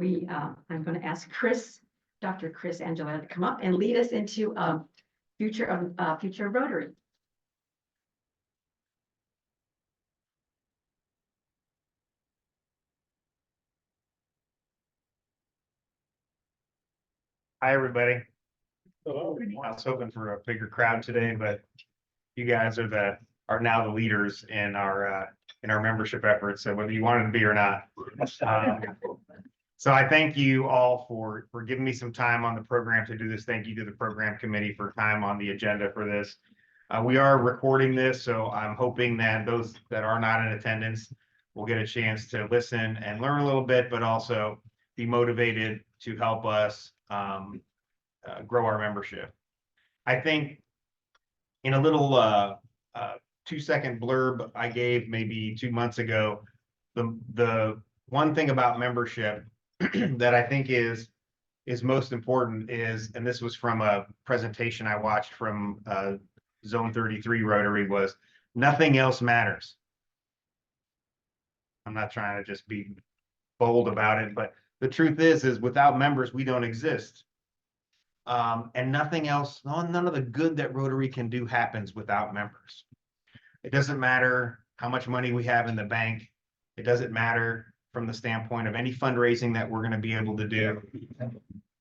I'm going to ask Dr. Chris Angellatta to come up and lead us into future of Rotary. Hi, everybody. Hello. I was hoping for a bigger crowd today, but you guys are now the leaders in our membership efforts. So whether you wanted to be or not. So I thank you all for giving me some time on the program to do this. Thank you to the program committee for time on the agenda for this. We are recording this, so I'm hoping that those that are not in attendance will get a chance to listen and learn a little bit, but also be motivated to help us grow our membership. I think in a little 2-second blurb I gave maybe 2 months ago, the one thing about membership that I think is most important is, and this was from a presentation I watched from Zone 33 Rotary, was nothing else matters. I'm not trying to just be bold about it, but the truth is without members, we don't exist. And nothing else, none of the good that Rotary can do happens without members. It doesn't matter how much money we have in the bank. It doesn't matter from the standpoint of any fundraising that we're going to be able to do,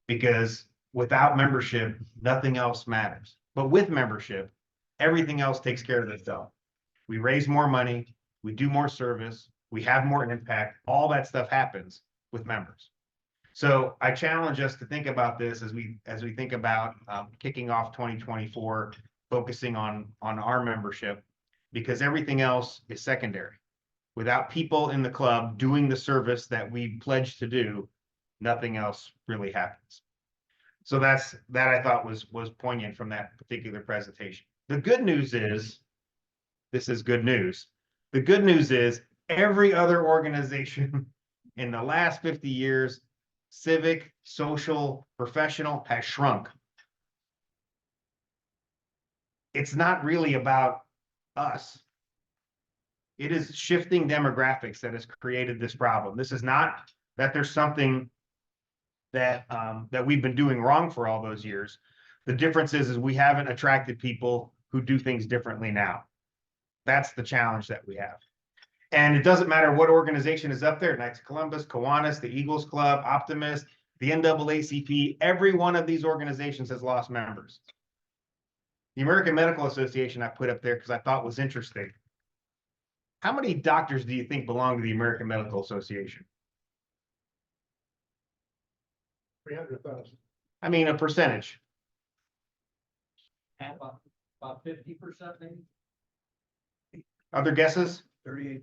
because without membership, nothing else matters. But with membership, everything else takes care of itself. We raise more money, we do more service, we have more impact. All that stuff happens with members. So I challenge us to think about this as we think about kicking off 2024, focusing on our membership, because everything else is secondary. Without people in the club doing the service that we pledged to do, nothing else really happens. So that I thought was poignant from that particular presentation. The good news is, this is good news. The good news is every other organization in the last 50 years, civic, social, professional, has shrunk. It's not really about us. It is shifting demographics that has created this problem. This is not that there's something that we've been doing wrong for all those years. The difference is we haven't attracted people who do things differently now. That's the challenge that we have. And it doesn't matter what organization is up there, Knights of Columbus, Kiwanis, the Eagles Club, Optimist, the NAACP, every one of these organizations has lost members. The American Medical Association I put up there because I thought was interesting. How many doctors do you think belong to the American Medical Association? 300,000. I mean, a percentage. About 50% maybe? Other guesses? 38%.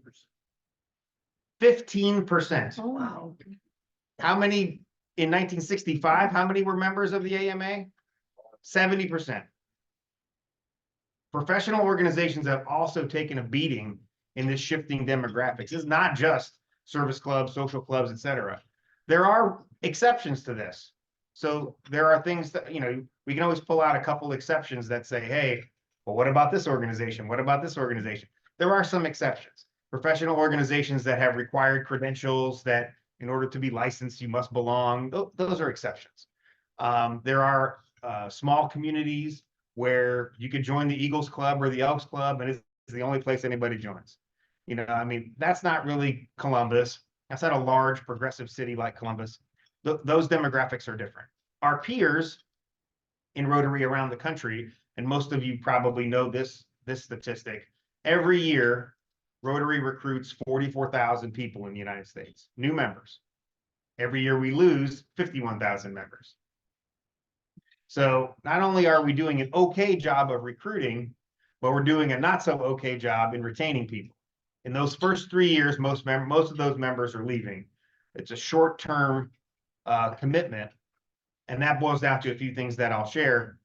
15%. Oh, wow. How many in 1965? How many were members of the AMA? 70%. Professional organizations have also taken a beating in this shifting demographics. It's not just service clubs, social clubs, etc. There are exceptions to this. So there are things that, we can always pull out a couple exceptions that say, hey, well, what about this organization? What about this organization? There are some exceptions. Professional organizations that have required credentials that in order to be licensed, you must belong. Those are exceptions. There are small communities where you could join the Eagles Club or the Elks Club, and it's the only place anybody joins. I mean, that's not really Columbus. That's not a large progressive city like Columbus. Those demographics are different. Our peers in Rotary around the country, and most of you probably know this statistic, every year Rotary recruits 44,000 people in the United States, new members. Every year we lose 51,000 members. So not only are we doing an okay job of recruiting, but we're doing a not so okay job in retaining people. In those first 3 years, most of those members are leaving. It's a short-term commitment, and that boils down to a few things that I'll share.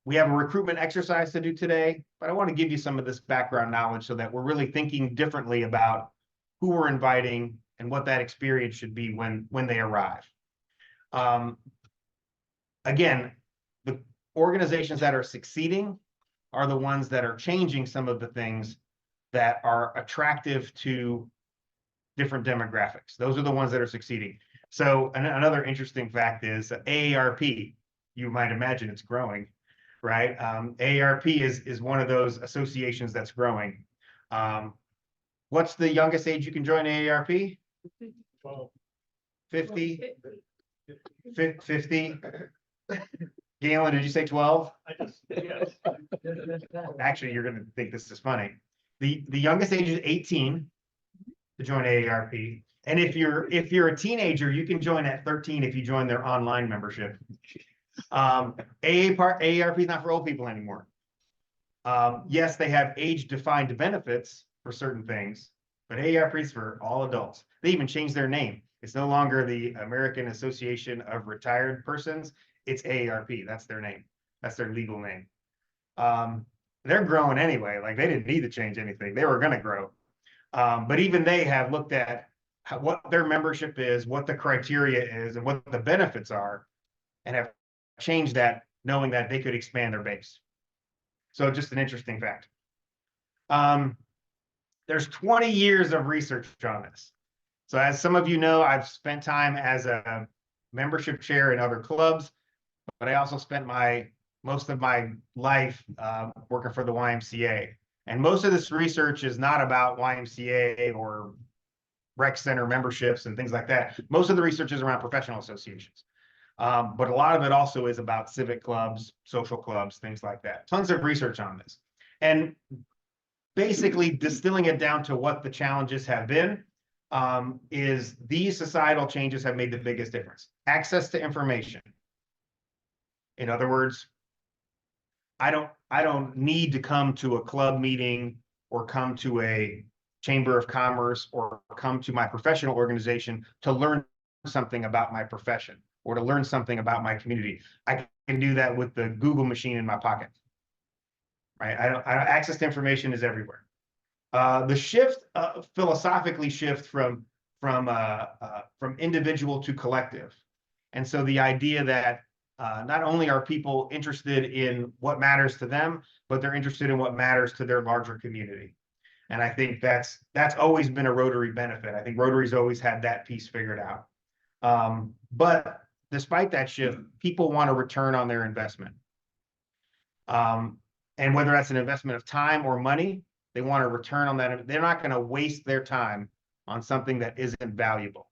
We have a recruitment exercise to do today, but I want to give you some of this background knowledge so that we're really thinking differently about who we're inviting and what that experience should be when they arrive. Again, the organizations that are succeeding are the ones that are changing some of the things that are attractive to different demographics. Those are the ones that are succeeding. So another interesting fact is AARP, you might imagine it's growing, right? AARP is one of those associations that's growing. What's the youngest age you can join AARP? Well, 50? 50? Galen, did you say 12? I just, yes. Actually, you're gonna think this is funny. The youngest age is 18 to join AARP. And if you're a teenager, you can join at 13 if you join their online membership. AARP is not for old people anymore. Yes, they have age-defined benefits for certain things, but AARP is for all adults. They even changed their name. It's no longer the American Association of Retired Persons. It's AARP. That's their name. That's their legal name. They're growing anyway. Like they didn't need to change anything. They were going to grow. But even they have looked at what their membership is, what the criteria is, and what the benefits are, and have changed that, knowing that they could expand their base. So just an interesting fact. There's 20 years of research on this. So as some of you know, I've spent time as a membership chair in other clubs, but I also spent most of my life working for the YMCA. And most of this research is not about YMCA or rec center memberships and things like that. Most of the research is around professional associations. But a lot of it also is about civic clubs, social clubs, things like that. Tons of research on this. And basically distilling it down to what the challenges have been is these societal changes have made the biggest difference. Access to information. In other words, I don't need to come to a club meeting or come to a chamber of commerce or come to my professional organization to learn something about my profession or to learn something about my community. I can do that with the Google machine in my pocket. Right? Access to information is everywhere. The shift philosophically shift from individual to collective. And so the idea that not only are people interested in what matters to them, but they're interested in what matters to their larger community. And I think that's always been a Rotary benefit. I think Rotary's always had that piece figured out. But despite that shift, people want a return on their investment. And whether that's an investment of time or money, they want a return on that. They're not going to waste their time on something that isn't valuable.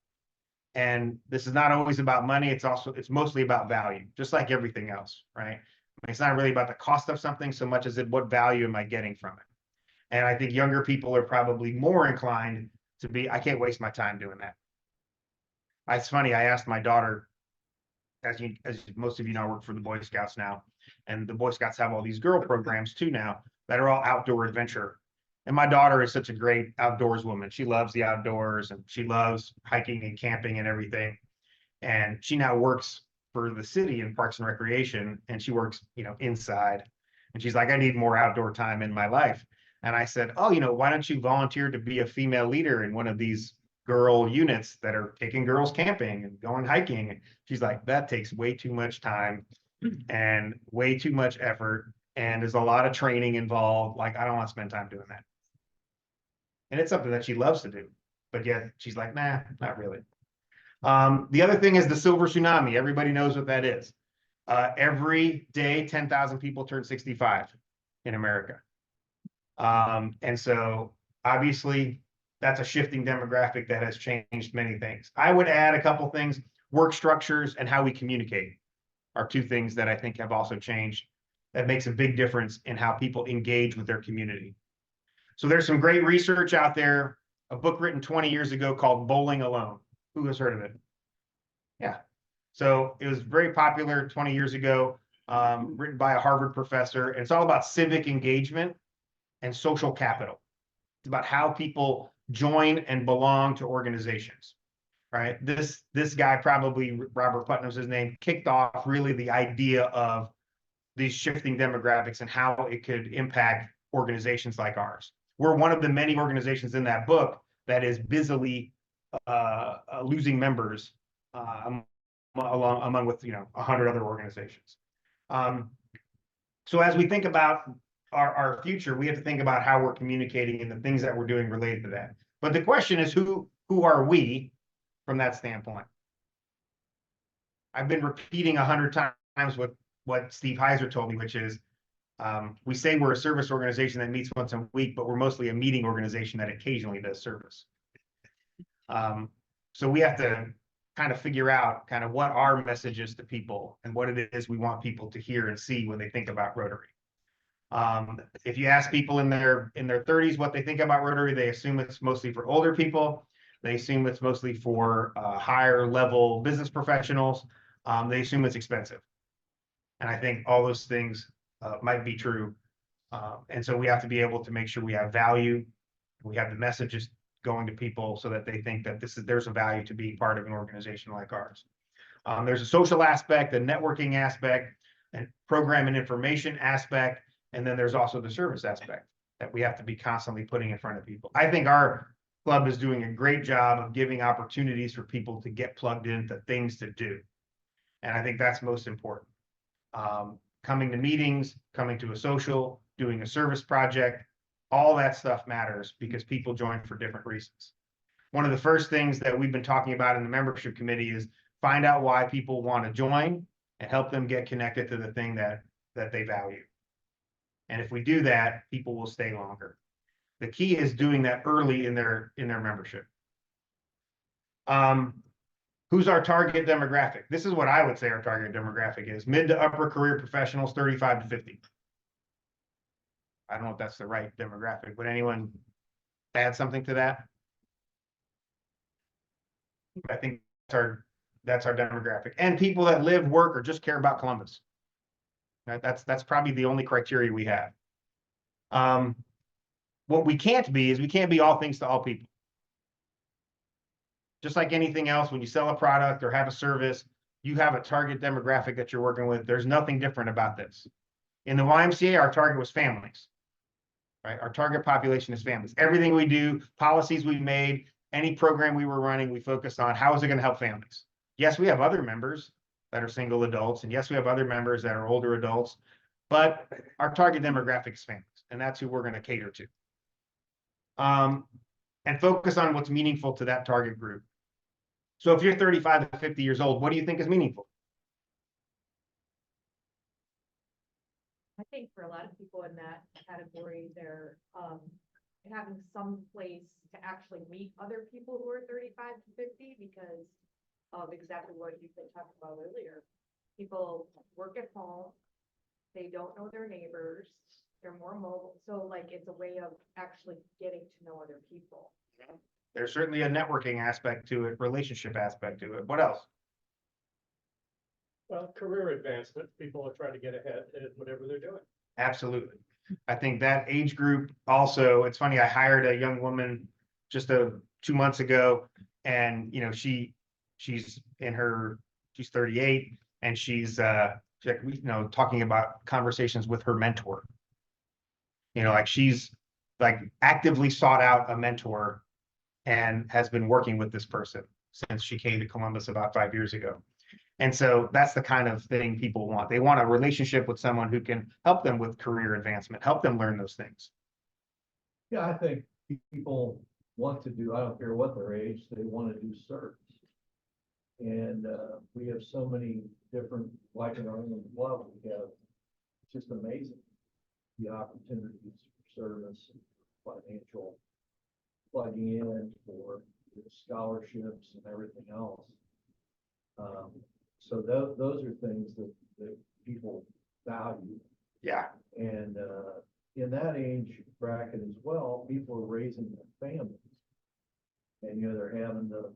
And this is not always about money. It's mostly about value, just like everything else, right? It's not really about the cost of something so much as what value am I getting from it? And I think younger people are probably more inclined to be, I can't waste my time doing that. It's funny, I asked my daughter, as most of you know, I work for the Boy Scouts now, and the Boy Scouts have all these girl programs too now that are all outdoor adventure. And my daughter is such a great outdoors woman. She loves the outdoors and she loves hiking and camping and everything. And she now works for the city in Parks and Recreation, and she works, inside. And she's like, I need more outdoor time in my life. And I said, oh, why don't you volunteer to be a female leader in one of these girl units that are taking girls camping and going hiking? And she's like, that takes way too much time and way too much effort. And there's a lot of training involved. Like, I don't want to spend time doing that. And it's something that she loves to do, but yet she's like, nah, not really. The other thing is the silver tsunami. Everybody knows what that is. Every day, 10,000 people turn 65 in America. And so obviously that's a shifting demographic that has changed many things. I would add a couple things. Work structures and how we communicate are two things that I think have also changed. That makes a big difference in how people engage with their community. So there's some great research out there, a book written 20 years ago called Bowling Alone. Who has heard of it? Yeah. So it was very popular 20 years ago, written by a Harvard professor. And it's all about civic engagement and social capital. It's about how people join and belong to organizations, right? This guy, probably Robert Putnam's his name, kicked off really the idea of these shifting demographics and how it could impact organizations like ours. We're one of the many organizations in that book that is busily losing members among with 100 other organizations. So as we think about our future, we have to think about how we're communicating and the things that we're doing related to that. But the question is, who are we from that standpoint? I've been repeating 100 times what Steve Heiser told me, which is, we say we're a service organization that meets once a week, but we're mostly a meeting organization that occasionally does service. So we have to kind of figure out kind of what our message is to people and what it is we want people to hear and see when they think about Rotary. If you ask people in their 30s what they think about Rotary, they assume it's mostly for older people. They assume it's mostly for higher level business professionals. They assume it's expensive. And I think all those things might be true. And so we have to be able to make sure we have value. We have the messages going to people so that they think that there's a value to being part of an organization like ours. There's a social aspect, a networking aspect, and program and information aspect. And then there's also the service aspect that we have to be constantly putting in front of people. I think our club is doing a great job of giving opportunities for people to get plugged into things to do. And I think that's most important. Coming to meetings, coming to a social, doing a service project, all that stuff matters because people join for different reasons. One of the first things that we've been talking about in the membership committee is find out why people want to join and help them get connected to the thing that they value. And if we do that, people will stay longer. The key is doing that early in their membership. Who's our target demographic? This is what I would say our target demographic is: mid to upper career professionals, 35 to 50. I don't know if that's the right demographic. Would anyone add something to that? I think that's our demographic, and people that live, work, or just care about Columbus. Right? That's probably the only criteria we have. What we can't be is we can't be all things to all people. Just like anything else, when you sell a product or have a service, you have a target demographic that you're working with. There's nothing different about this. In the YMCA, our target was families, right? Our target population is families. Everything we do, policies we made, any program we were running, we focused on how is it going to help families. Yes, we have other members that are single adults, and yes, we have other members that are older adults, but our target demographic is families, and that's who we're going to cater to. And focus on what's meaningful to that target group. So if you're 35 to 50 years old, what do you think is meaningful? I think for a lot of people in that category, they're having some place to actually meet other people who are 35 to 50 because of exactly what you've been talking about earlier. People work at home, they don't know their neighbors, they're more mobile. So like it's a way of actually getting to know other people. There's certainly a networking aspect to it, relationship aspect to it. What else? Well, career advancement, people are trying to get ahead at whatever they're doing. Absolutely. I think that age group also, it's funny, I hired a young woman just 2 months ago, and she's 38, and she's talking about conversations with her mentor. Like she's like actively sought out a mentor and has been working with this person since she came to Columbus about 5 years ago. And so that's the kind of thing people want. They want a relationship with someone who can help them with career advancement, help them learn those things. Yeah, I think people want to do, I don't care what their age, they want to do service. And we have so many different, like in our own club, we have, it's just amazing, the opportunities for service, financial plugging in for scholarships and everything else. So those are things that people value. Yeah. And in that age bracket as well, people are raising their families. And they're having the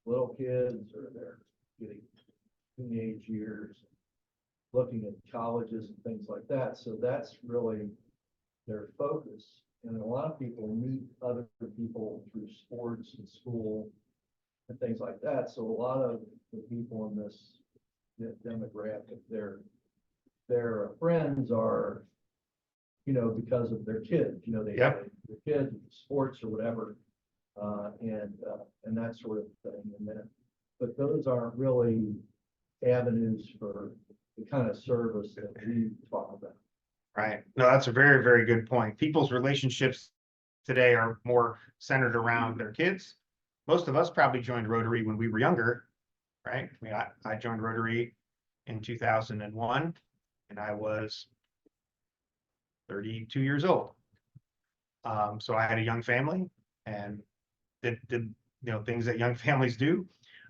little kids or they're getting teenage years, looking at colleges and things like that. So that's really their focus. And a lot of people meet other people through sports and school and things like that. So a lot of the people in this demographic, their friends are, because of their kids, they Yep. their kids, sports or whatever, and that sort of thing. And then, but those aren't really avenues for the kind of service that we talk about. Right. No, that's a very, very good point. People's relationships today are more centered around their kids. Most of us probably joined Rotary when we were younger, right? I mean, I joined Rotary in 2001 and I was 32 years old. So I had a young family and did things that young families do,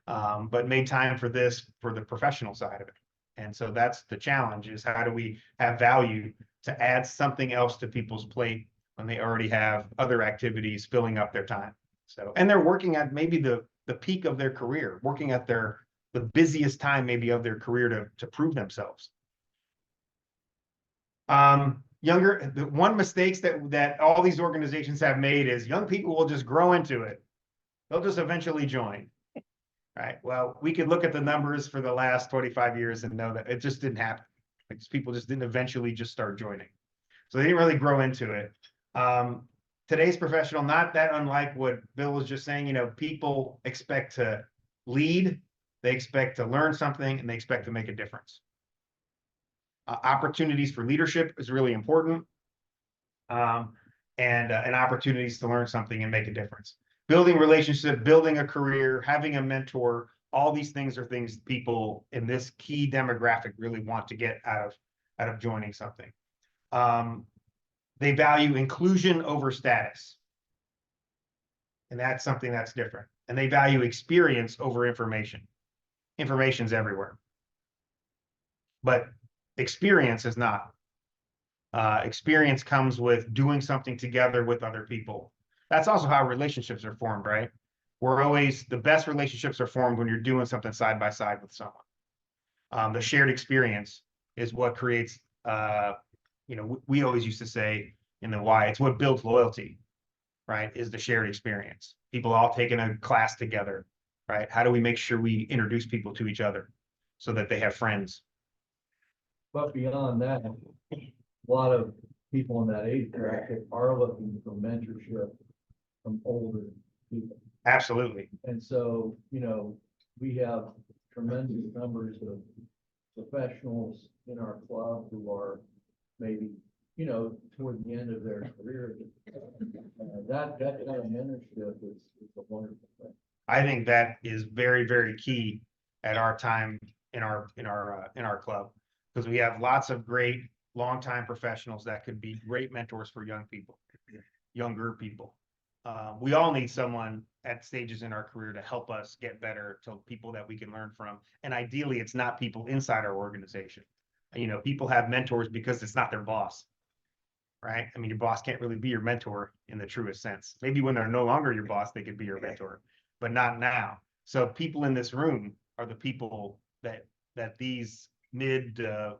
but made time for this, for the professional side of it. And so that's the challenge, is how do we have value to add something else to people's plate when they already have other activities filling up their time. So, and they're working at maybe the peak of their career, working at the busiest time maybe of their career to prove themselves. The one mistakes that all these organizations have made is young people will just grow into it. They'll just eventually join. Right. Well, we could look at the numbers for the last 25 years and know that it just didn't happen. Like, people just didn't eventually just start joining. So they didn't really grow into it. Today's professional, not that unlike what Bill was just saying, people expect to lead, they expect to learn something, and they expect to make a difference. Opportunities for leadership is really important. And opportunities to learn something and make a difference. Building relationship, building a career, having a mentor, all these things are things people in this key demographic really want to get out of joining something. They value inclusion over status. And that's something that's different. And they value experience over information. Information's everywhere. But experience is not. Experience comes with doing something together with other people. That's also how relationships are formed, right? The best relationships are formed when you're doing something side by side with someone. The shared experience is what creates, we always used to say in the why, it's what builds loyalty, right? Is the shared experience. People all taking a class together, right? How do we make sure we introduce people to each other so that they have friends? But beyond that, a lot of people in that age bracket are looking for mentorship from older people. Absolutely. And so, we have tremendous numbers of professionals in our club who are maybe, toward the end of their career. That kind of mentorship is a wonderful thing. I think that is very, very key at our time in our club, because we have lots of great longtime professionals that could be great mentors for younger people. We all need someone at stages in our career to help us get better, to people that we can learn from. And ideally, it's not people inside our organization. People have mentors because it's not their boss, right? I mean, your boss can't really be your mentor in the truest sense. Maybe when they're no longer your boss, they could be your mentor, but not now. So people in this room are the people that these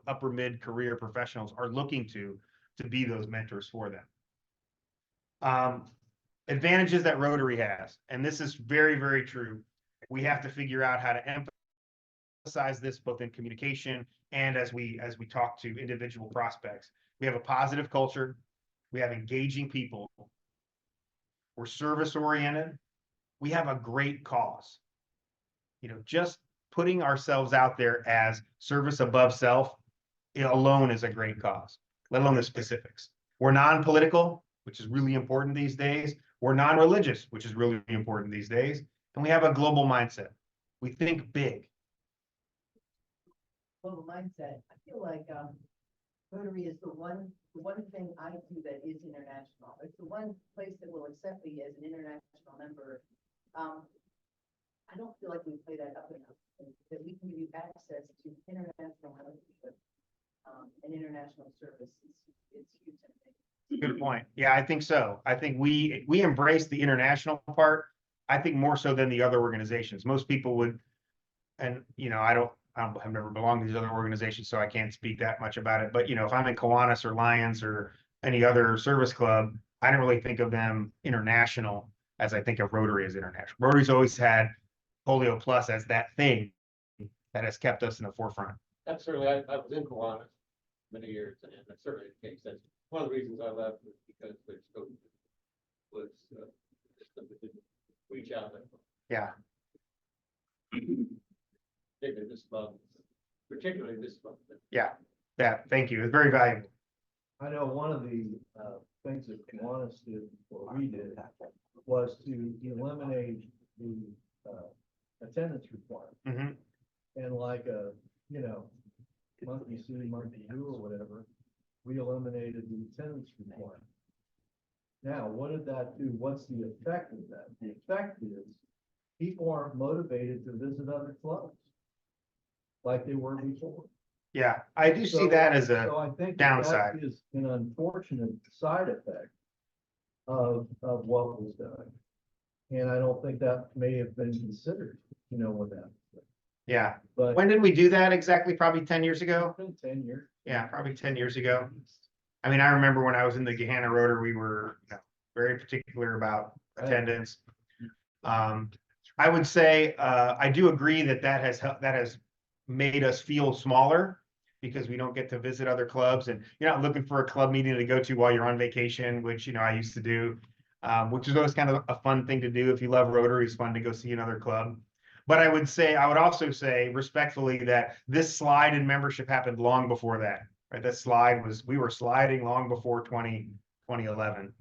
upper mid career professionals are looking to be those mentors for them. Advantages that Rotary has, and this is very, very true. We have to figure out how to emphasize this both in communication and as we talk to individual prospects. We have a positive culture. We have engaging people. We're service oriented. We have a great cause. Just putting ourselves out there as service above self alone is a great cause, let alone the specifics. We're non-political, which is really important these days. We're non-religious, which is really important these days. And we have a global mindset. We think big. Global mindset. I feel like Rotary is the one thing I do that is international. It's the one place that will accept me as an international member. I don't feel like we play that up enough, that we can give you access to international membership and international service. It's huge, I think. Good point. Yeah, I think so. I think we embrace the international part. I think more so than the other organizations. Most people would, and I've never belonged to these other organizations, so I can't speak that much about it. But if I'm in Kiwanis or Lions or any other service club, I don't really think of them international as I think of Rotary as international. Rotary's always had Polio Plus as that thing that has kept us in the forefront. That's certainly, I was in Kiwanis many years, and that's certainly the case. That's one of the reasons I left, was because their scope was just something to reach out and Yeah. particularly this month. Yeah. Thank you. It's very valuable. I know one of the things that Kiwanis did, or we did, was to eliminate the attendance requirement. Mhm. city might do or whatever, we eliminated the attendance requirement. Now, what did that do? What's the effect of that? The effect is people aren't motivated to visit other clubs like they were before. Yeah, I do see So- that as So a I think downside. that is an unfortunate side effect of what was done. And I don't think that may have been considered, with that, yeah. but When did we do that exactly? Probably 10 years ago? it's been 10 years. Yeah, probably 10 years ago. I mean, I remember when I was in the Gahanna Rotary, we were very particular about Right. attendance. I would say, I do agree that that has made us feel smaller because we don't get to visit other clubs, and you're not looking for a club meeting to go to while you're on vacation, which, I used to do. Which is always kind of a fun thing to do. If you love Rotary, it's fun to go see another club. But I would also say respectfully that this slide in membership happened long before that, right? We were sliding long before 2011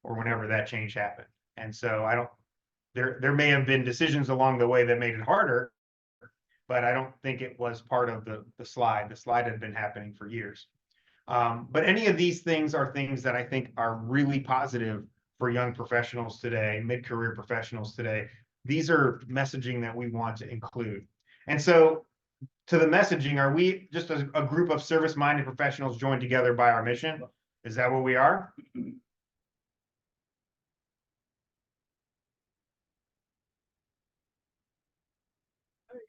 or whenever that change happened. And so there may have been decisions along the way that made it harder, but I don't think it was part of the slide. The slide had been happening for years. But any of these things are things that I think are really positive for young professionals today, mid-career professionals today. These are messaging that we want to include. And so to the messaging, are we just a group of service-minded professionals joined together by our mission? Is that what we are?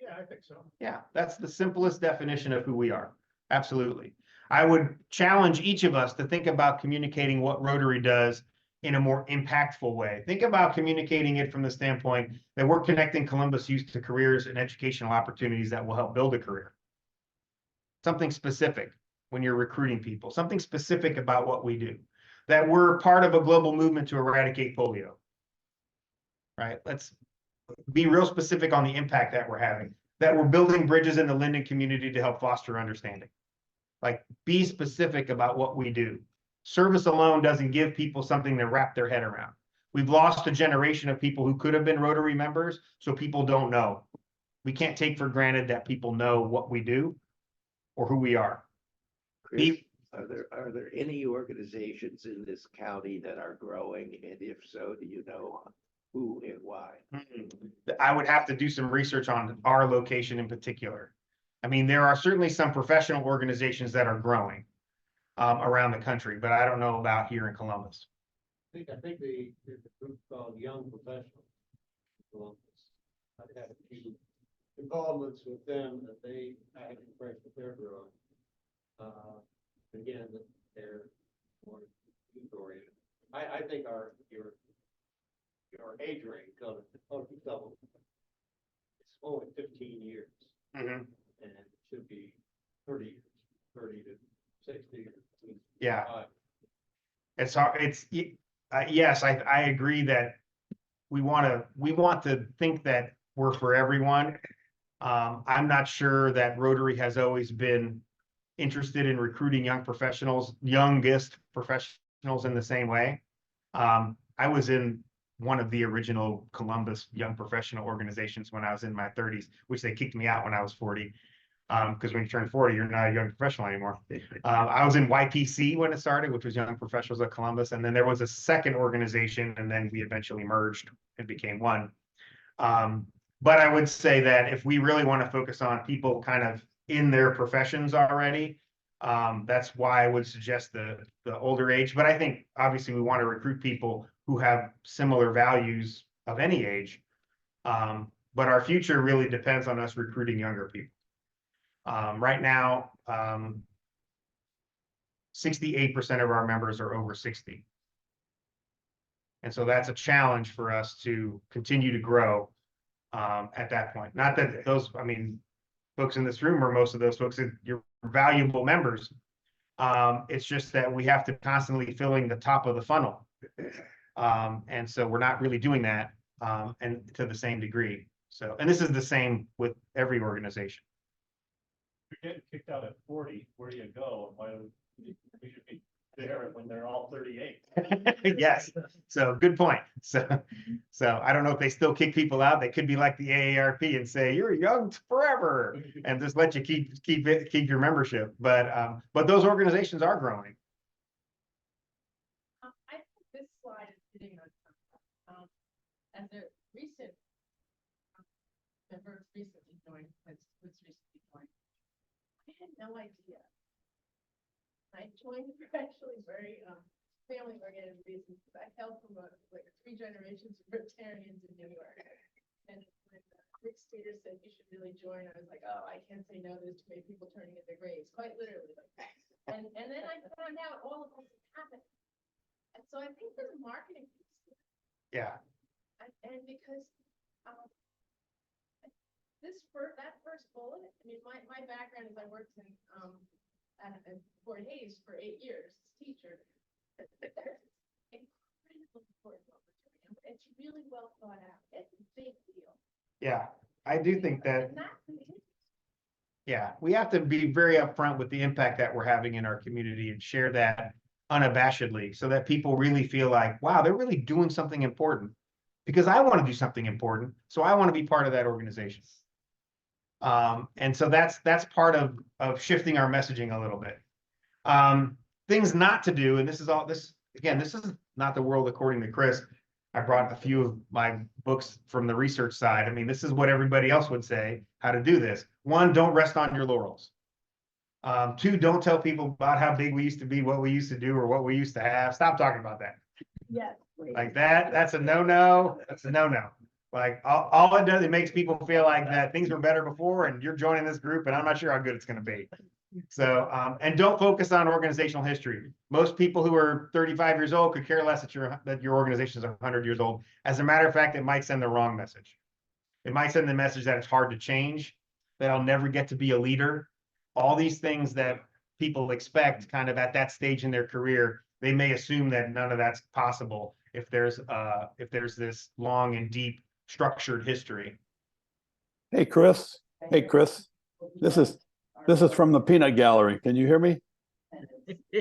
Yeah, I think so. Yeah, that's the simplest definition of who we are. Absolutely. I would challenge each of us to think about communicating what Rotary does in a more impactful way. Think about communicating it from the standpoint that we're connecting Columbus youth to careers and educational opportunities that will help build a career. Something specific when you're recruiting people, something specific about what we do, that we're part of a global movement to eradicate polio. Right? Let's be real specific on the impact that we're having, that we're building bridges in the Linden community to help foster understanding. Like, be specific about what we do. Service alone doesn't give people something to wrap their head around. We've lost a generation of people who could have been Rotary members, so people don't know. We can't take for granted that people know what we do or who we are. Chris, are there any organizations in this county that are growing? And if so, do you know who and why? I would have to do some research on our location in particular. I mean, there are certainly some professional organizations that are growing around the country, but I don't know about here in Columbus. I think there's a group called Young Professionals in Columbus. I've had a few involvements with them that I have impressed that they're growing. Again, that they're more youth oriented. I think your age range of double. It's only 15 years and it should be 30 years, 30 to 60 years. Yeah. It's hard. Yes, I agree that we want to think that we're for everyone. I'm not sure that Rotary has always been interested in recruiting youngest professionals in the same way. I was in one of the original Columbus young professional organizations when I was in my 30s, which they kicked me out when I was 40. Because when you turn 40, you're not a young professional anymore. I was in YPC when it started, which was Young Professionals of Columbus. And then there was a second organization, and then we eventually merged and became one. But I would say that if we really want to focus on people kind of in their professions already, that's why I would suggest the older age. But I think obviously we want to recruit people who have similar values of any age. But our future really depends on us recruiting younger people. Right now, 68% of our members are over 60. And so that's a challenge for us to continue to grow at that point. Not that folks in this room or most of those folks, you're valuable members. It's just that we have to constantly filling the top of the funnel. And so we're not really doing that and to the same degree. So, and this is the same with every organization. You're getting kicked out at 40, where do you go? Why we should be there when they're all 38. Yes, so good point. So I don't know if they still kick people out. They could be like the AARP and say, you're young forever, and just let you keep your membership. But those organizations are growing. I think this slide is hitting on something. As a recent member recently joined, was recently joined, I had no idea. I joined for actually very family oriented reasons. I hail from like 3 generations of libertarians in New York. And when Rick Stater said you should really join, I was like, oh, I can't say no. There's too many people turning in their graves, quite literally. And then I found out all of this is happening. And so I think there's a marketing piece to it. Yeah, And because that first bullet, I mean, my background is I worked in at Fort Hayes for 8 years as teacher. There's incredibly important what we're doing. It's really well thought out. It's a big deal. yeah, I do think that. And that's the issue. Yeah, we have to be very upfront with the impact that we're having in our community and share that unabashedly so that people really feel like, wow, they're really doing something important. Because I want to do something important, so I want to be part of that organization. And so that's part of shifting our messaging a little bit. Things not to do, and this is not the world according to Chris. I brought a few of my books from the research side. I mean, this is what everybody else would say, how to do this. 1, don't rest on your laurels. 2, don't tell people about how big we used to be, what we used to do, or what we used to have. Stop talking about that. Yes. Like that's a no-no. That's a no-no. Like all it does, it makes people feel like that things were better before and you're joining this group and I'm not sure how good it's going to be. So, and don't focus on organizational history. Most people who are 35 years old could care less that your organization is 100 years old. As a matter of fact, it might send the wrong message. It might send the message that it's hard to change, that I'll never get to be a leader. All these things that people expect kind of at that stage in their career, they may assume that none of that's possible if there's this long and deep structured history. Hey, Chris. Hey, Chris. This is from the Peanut Gallery. Can you hear me? And as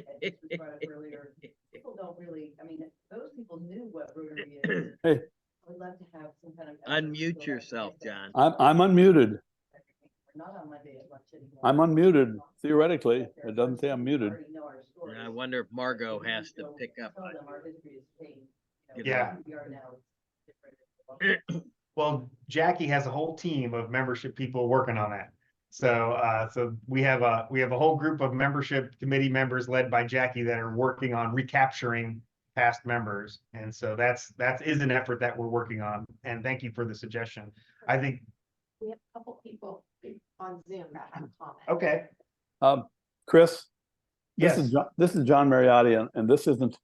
we brought up earlier, people don't really, I mean, those people knew what Rotary is. Hey. I would love to have some kind of. Unmute yourself, John. I'm unmuted. We're not on Monday at lunch anymore. I'm unmuted. Theoretically, it doesn't say I'm muted. Already know our story. And I wonder if Margot has to So pick up tell on them our history is changed. Yeah. Who we are now is different. Well, Jackie has a whole team of membership people working on that. So we have a whole group of membership committee members led by Jackie that are working on recapturing past members. And so that is an effort that we're working on. And thank you for the suggestion. I think. We have a couple people on Zoom that have comments. Okay. Chris, Yes. this is John Mariotti, and this isn't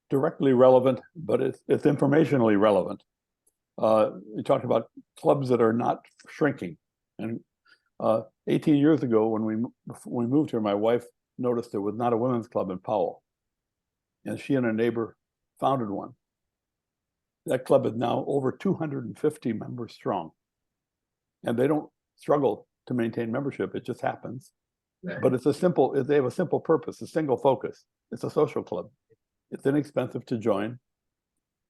directly relevant, but it's informationally relevant. You talked about clubs that are not shrinking. And 18 years ago, when we moved here, my wife noticed there was not a women's club in Powell. And she and a neighbor founded one. That club is now over 250 members strong. And they don't struggle to maintain membership. It just happens. But they have a simple purpose, a single focus. It's a social club. It's inexpensive to join.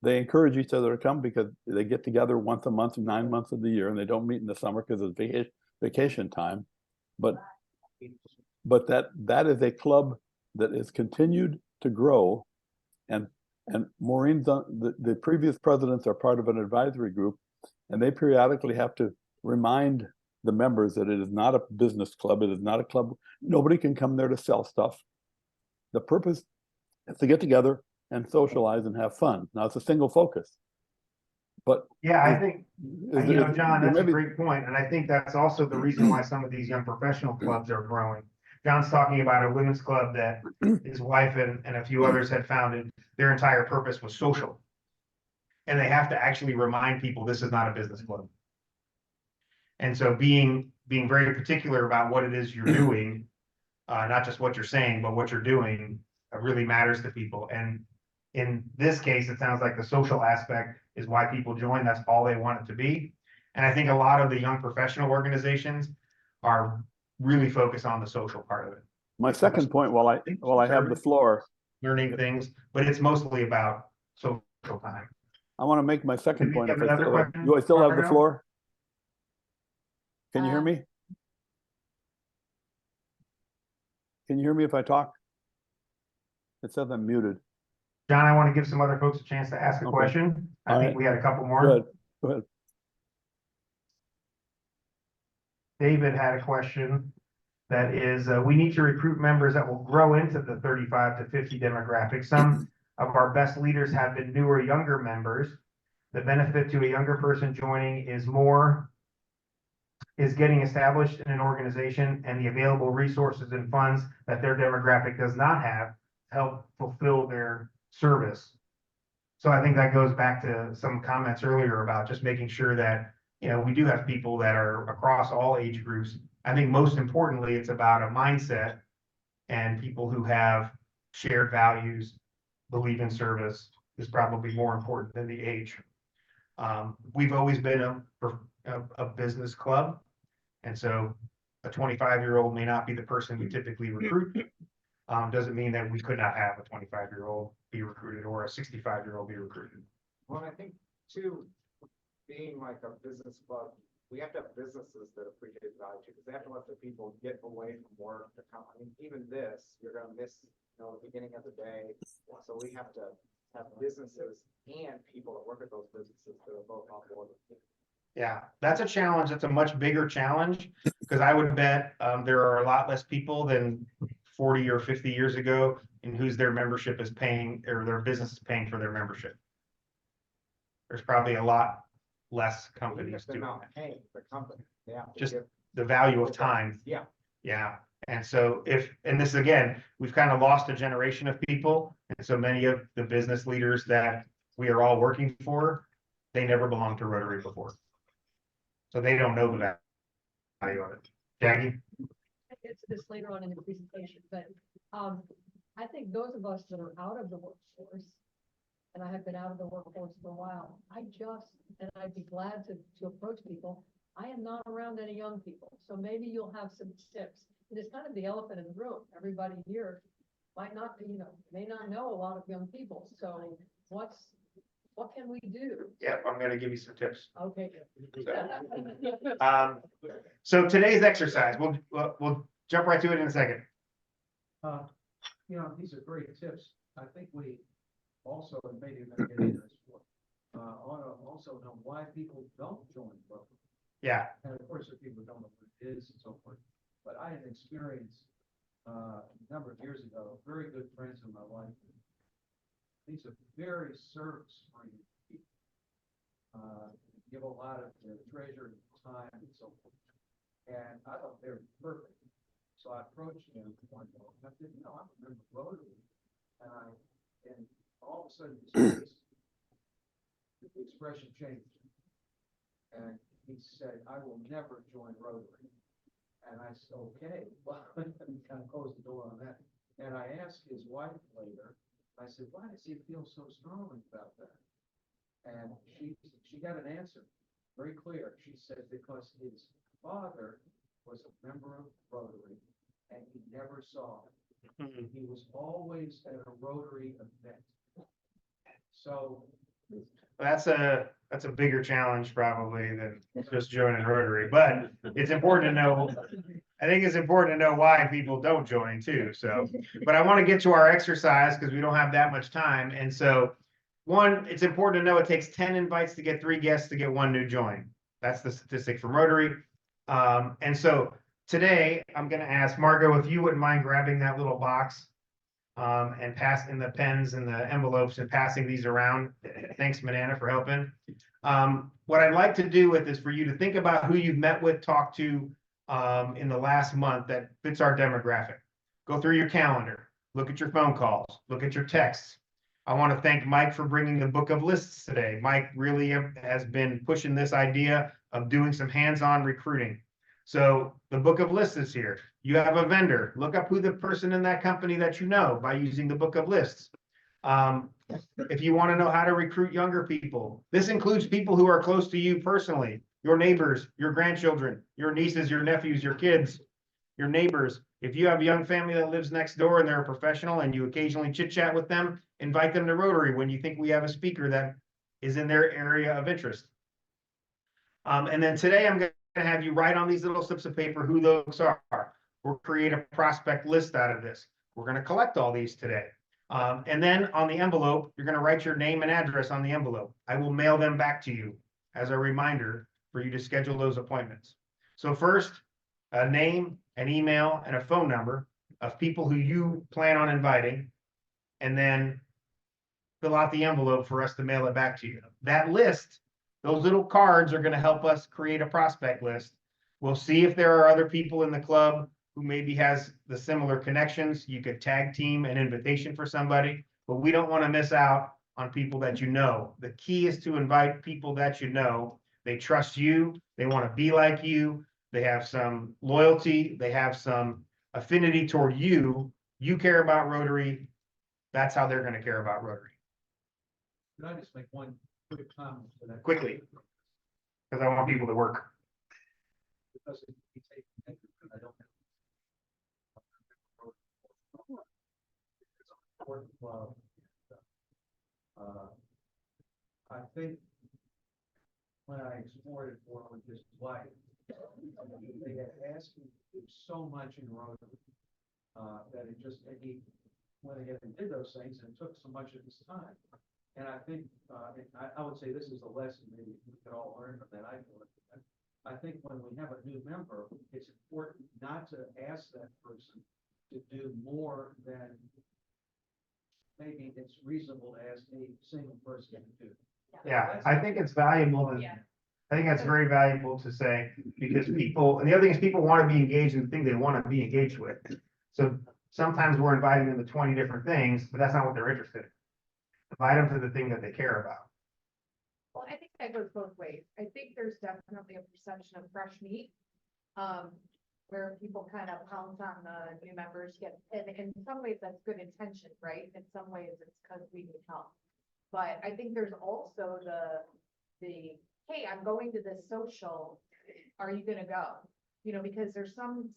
They encourage each other to come because they get together once a month, 9 months of the year, and they don't meet in the summer because it's vacation time. But that is a club that is continued to grow. And Maureen's the previous presidents are part of an advisory group, and they periodically have to remind the members that it is not a business club. It is not a club. Nobody can come there to sell stuff. The purpose is to get together and socialize and have fun. Now it's a single focus. But Yeah, I think, John, that's a great point. And I think that's also the reason why some of these young professional clubs are growing. John's talking about a women's club that his wife and a few others had founded. Their entire purpose was social. And they have to actually remind people this is not a business club. And so being very particular about what it is you're doing, not just what you're saying, but what you're doing, really matters to people. And in this case, it sounds like the social aspect is why people join. That's all they want it to be. And I think a lot of the young professional organizations are really focused on the social part of it. my second point, while I have the floor, learning things, but it's mostly about social time. I want to make my second Did we point. have If I another still have, question, do I still have the Margo? floor? Can you hear me? Can you hear me if I talk? It says I'm muted. John, I want to give some other folks a chance to ask a Okay. question. I All think right. we had a couple more. Good. Go ahead. David had a question that is, we need to recruit members that will grow into the 35 to 50 demographic. Some of our best leaders have been newer, younger members. The benefit to a younger person joining is getting established in an organization and the available resources and funds that their demographic does not have to help fulfill their service. So I think that goes back to some comments earlier about just making sure that, we do have people that are across all age groups. I think most importantly, it's about a mindset and people who have shared values, believe in service is probably more important than the age. We've always been a business club. And so a 25-year-old may not be the person we typically recruit. Doesn't mean that we could not have a 25-year-old be recruited or a 65-year-old be recruited. Well, I think too, being like a business club, we have to have businesses that appreciate value because they have to let the people get away from work to come. I mean, even this, you're gonna miss, the beginning of the day. So we have to have businesses and people that work at those businesses that are both on board. Yeah, that's a challenge. That's a much bigger challenge because I would bet there are a lot less people than 40 or 50 years ago in whose their membership is paying or their business is paying for their membership. There's probably a lot less companies They're doing not that. paying the company. They have to Just give- the value of time. Yeah. Yeah. And so and this again, we've kind of lost a generation of people. And so many of the business leaders that we are all working for, they never belonged to Rotary before. So they don't know the value of it. Jackie? I get to this later on in the presentation, but I think those of us that are out of the workforce, and I have been out of the workforce for a while, and I'd be glad to approach people. I am not around any young people, so maybe you'll have some tips. And it's kind of the elephant in the room. Everybody here might not, may not know a lot of young people. So what can we do? Yeah, I'm going to give you some tips. Okay. So today's exercise, we'll jump right to it in a second. These are great tips. I think we also, and maybe you're gonna get into this, ought to also know why people don't join Rotary. Yeah. And of course, if people don't know what it is and so forth. But I had an experience a number of years ago, very good friends of my wife. These are very service-oriented people. Give a lot of their treasure and time and so forth. And I thought they were perfect. So I approached them one day and I said, I'm a member of Rotary. And all of a sudden his face, the expression changed. And he said, I will never join Rotary. And I said, okay, well, kind of closed the door on that. And I asked his wife later, I said, why does he feel so strongly about that? And she got an answer, very clear. She said, because his father was a member of Rotary and he never saw it. He was always at a Rotary event. So That's a bigger challenge probably than just joining Rotary, but it's important to know. I think it's important to know why people don't join too. So, but I want to get to our exercise because we don't have that much time. And so, one, it's important to know it takes 10 invites to get 3 guests to get 1 new join. That's the statistic from Rotary. And so today I'm going to ask Margo if you wouldn't mind grabbing that little box and passing the pens and the envelopes and passing these around. Thanks, Manana, for helping. What I'd like to do with is for you to think about who you've met with, talked to in the last month that fits our demographic. Go through your calendar, look at your phone calls, look at your texts. I want to thank Mike for bringing the book of lists today. Mike really has been pushing this idea of doing some hands-on recruiting. So the book of lists is here. You have a vendor. Look up who the person in that company that you know by using the book of lists. If you want to know how to recruit younger people, this includes people who are close to you personally, your neighbors, your grandchildren, your nieces, your nephews, your kids. your neighbors. If you have a young family that lives next door and they're a professional and you occasionally chit chat with them, invite them to Rotary when you think we have a speaker that is in their area of interest. And then today I'm going to have you write on these little slips of paper who those are. We'll create a prospect list out of this. We're going to collect all these today. And then on the envelope, you're going to write your name and address on the envelope. I will mail them back to you as a reminder for you to schedule those appointments. So first, a name, an email, and a phone number of people who you plan on inviting, and then fill out the envelope for us to mail it back to you. That list, those little cards are going to help us create a prospect list. We'll see if there are other people in the club who maybe has the similar connections. You could tag team an invitation for somebody, but we don't want to miss out on people that you know. The key is to invite people that you know. They trust you. They want to be like you. They have some loyalty. They have some affinity toward you. You care about Rotary. That's how they're going to care about Rotary. Could I just make one quick comment to that? Quickly, because I want people to work. Because if we take, I don't have. It's an important club. I think when I explored it more with his wife, they had asked him to do so much in Rotary, that it just, he went ahead and did those things and took so much of his time. And I think, I would say this is a lesson maybe we could all learn from that. I think when we have a new member, it's important not to ask that person to do more than maybe it's reasonable to ask a single person to do. Yeah, I think it's valuable. Yeah. I think that's very valuable to say, because people, and the other thing is people want to be engaged in the thing they want to be engaged with. So sometimes we're inviting them to 20 different things, but that's not what they're interested in. Invite them to the thing that they care about. Well, I think that goes both ways. I think there's definitely a perception of fresh meat. Where people kind of pounce on the new members, and in some ways that's good intention, right? In some ways it's because we need help. But I think there's also the, hey, I'm going to this social, are you gonna go? You know, because there's some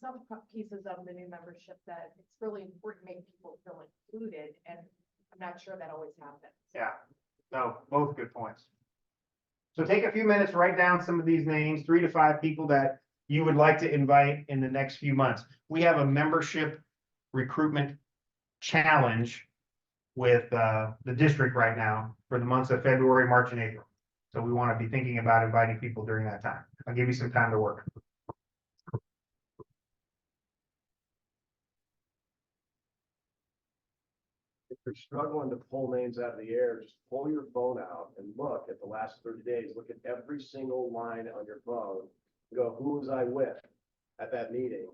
pieces of the new membership that it's really important to make people feel included, and I'm not sure that always happens. Yeah, no, both good points. So take a few minutes, write down some of these names, 3 to 5 people that you would like to invite in the next few months. We have a membership recruitment challenge with the district right now for the months of February, March, and April. So we want to be thinking about inviting people during that time. I'll give you some time to work. If you're struggling to pull names out of the air, just pull your phone out and look at the last 30 days. Look at every single line on your phone. Go, who was I with at that meeting?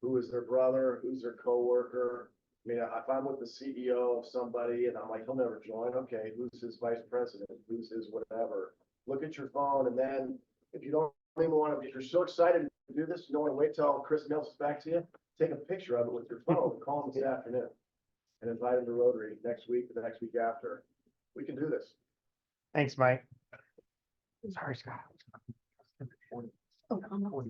Who is their brother? Who's their coworker? I mean, if I'm with the CEO of somebody and I'm like, he'll never join. Okay, who's his vice president? Who's his whatever? Look at your phone, and then if you don't even want to, if you're so excited to do this, you don't want to wait till Chris mails it back to you. Take a picture of it with your phone. Call him this afternoon and invite him to Rotary next week or the next week after. We can do this. Thanks, Mike. Sorry, Scott. Oh,